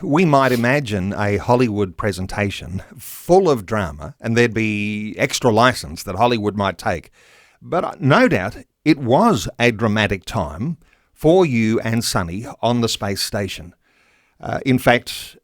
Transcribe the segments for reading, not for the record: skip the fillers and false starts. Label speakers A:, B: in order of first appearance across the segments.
A: We might imagine a Hollywood presentation full of drama, and there'd be extra license that Hollywood might take. But no doubt it was a dramatic time for you and Sonny on the space station. In fact,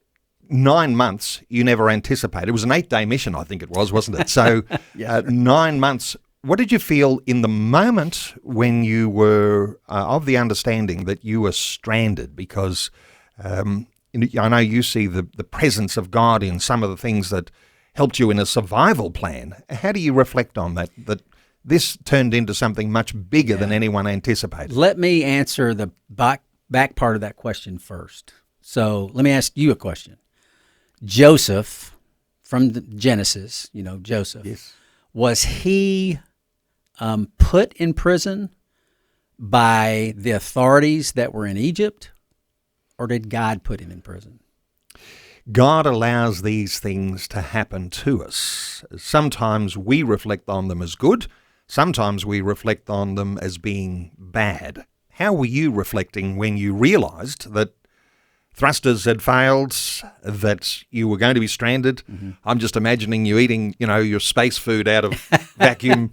A: 9 months you never anticipated. It was an 8-day mission, I think it was, wasn't it? So
B: Yes,
A: 9 months. What did you feel in the moment when you were of the understanding that you were stranded? Because I know you see the presence of God in some of the things that helped you in a survival plan. How do you reflect on that this turned into something much bigger than anyone anticipated?
B: Let me answer the back part of that question first. So let me ask you a question. Joseph, from the Genesis, Joseph,
A: Yes.
B: was he put in prison by the authorities that were in Egypt, or did God put him in prison?
A: God allows these things to happen to us. Sometimes we reflect on them as good. Sometimes we reflect on them as being bad. How were you reflecting when you realized that thrusters had failed, that you were going to be stranded? Mm-hmm. I'm just imagining you eating, your space food out of vacuum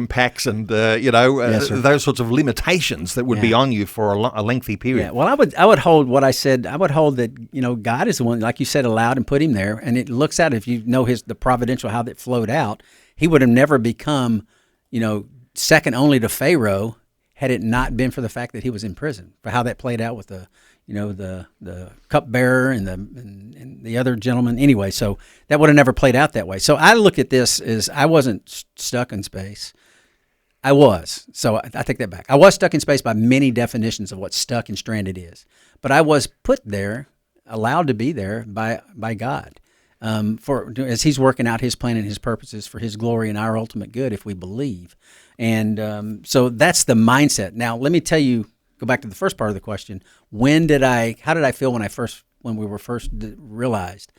A: packs and,
B: Yes,
A: those sorts of limitations that would be on you for a lengthy period.
B: Yeah, well, I would hold what I said. I would hold that, God is the one, like you said, allowed and put him there. And it looks out, if you know the providential, how that flowed out, he would have never become, second only to Pharaoh had it not been for the fact that he was in prison, for how that played out with the cupbearer and the other gentleman. Anyway, so that would have never played out that way. So I look at this as I wasn't stuck in space. I was. So I take that back. I was stuck in space by many definitions of what stuck and stranded is. But I was put there, allowed to be there by God, as he's working out his plan and his purposes for his glory and our ultimate good if we believe. And so that's the mindset. Now, let me tell you, go back to the first part of the question. How did I feel when we were first realized?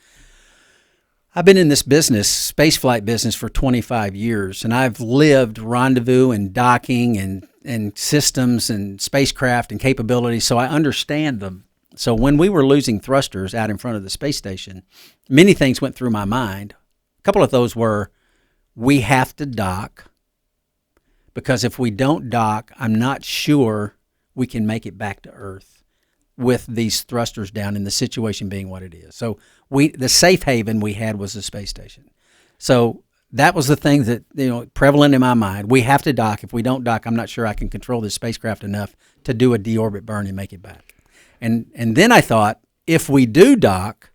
B: I've been in this business, space flight business, for 25 years, and I've lived rendezvous and docking and systems and spacecraft and capabilities, so I understand them. So when we were losing thrusters out in front of the space station, many things went through my mind. A couple of those were, we have to dock, because if we don't dock, I'm not sure we can make it back to Earth with these thrusters down and the situation being what it is. So the safe haven we had was the space station. So that was the thing that, prevalent in my mind. We have to dock. If we don't dock, I'm not sure I can control this spacecraft enough to do a deorbit burn and make it back. And then I thought, if we do dock,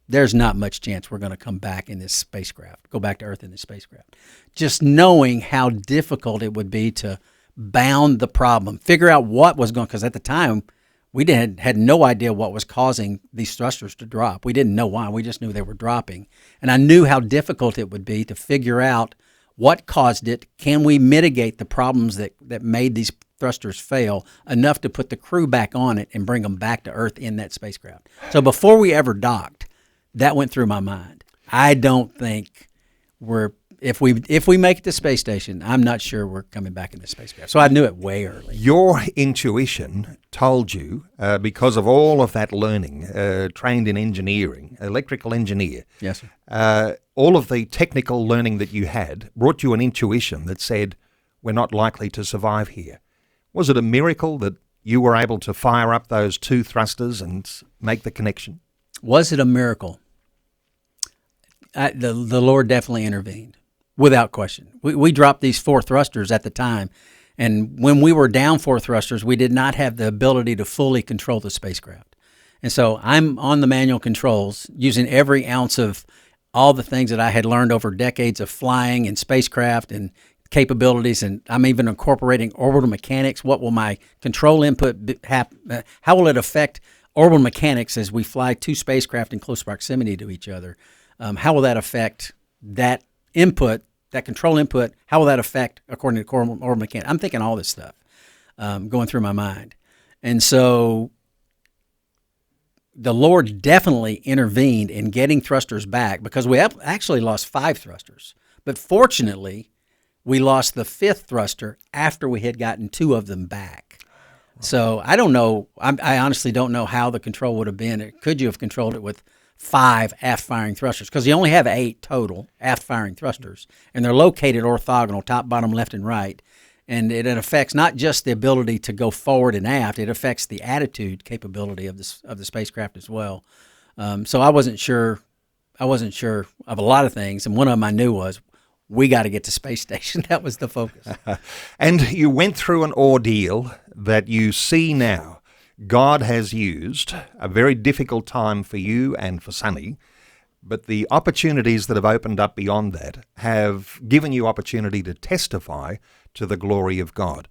B: there's not much chance we're going to come back in this spacecraft, go back to Earth in this spacecraft. Just knowing how difficult it would be to bound the problem, figure out what was going, because at the time we had no idea what was causing these thrusters to drop. We didn't know why. We just knew they were dropping. And I knew how difficult it would be to figure out what caused it. Can we mitigate the problems that made these thrusters fail enough to put the crew back on it and bring them back to Earth in that spacecraft? So before we ever docked, that went through my mind. I don't think if we make it to space station, I'm not sure we're coming back in the spacecraft. So I knew it way early.
A: Your intuition told you, because of all of that learning, trained in engineering, electrical engineer.
B: Yes, sir.
A: All of the technical learning that you had brought you an intuition that said, we're not likely to survive here. Was it a miracle that you were able to fire up those 2 thrusters and make the connection?
B: Was it a miracle? The Lord definitely intervened, without question. We dropped these 4 thrusters at the time, and when we were down 4 thrusters, we did not have the ability to fully control the spacecraft. And so I'm on the manual controls, using every ounce of all the things that I had learned over decades of flying and spacecraft and capabilities, and I'm even incorporating orbital mechanics. What will my control input how will it affect orbital mechanics as we fly 2 spacecraft in close proximity to each other? How will that affect that input, that control input? How will that affect, according to orbital mechanics? I'm thinking all this stuff going through my mind. And so the Lord definitely intervened in getting thrusters back, because we actually lost 5 thrusters. But fortunately, we lost the 5th thruster after we had gotten 2 of them back. So I don't know. I honestly don't know how the control would have been. Could you have controlled it with 5 aft-firing thrusters? Because you only have 8 total aft-firing thrusters, and they're located orthogonal, top, bottom, left, and right. And it affects not just the ability to go forward and aft; it affects the attitude capability of the spacecraft as well. So I wasn't sure. I wasn't sure of a lot of things, and one of them I knew was we got to get to space station. That was the focus.
A: And you went through an ordeal that you see now. God has used a very difficult time for you and for Sonny, but the opportunities that have opened up beyond that have given you opportunity to testify to the glory of God.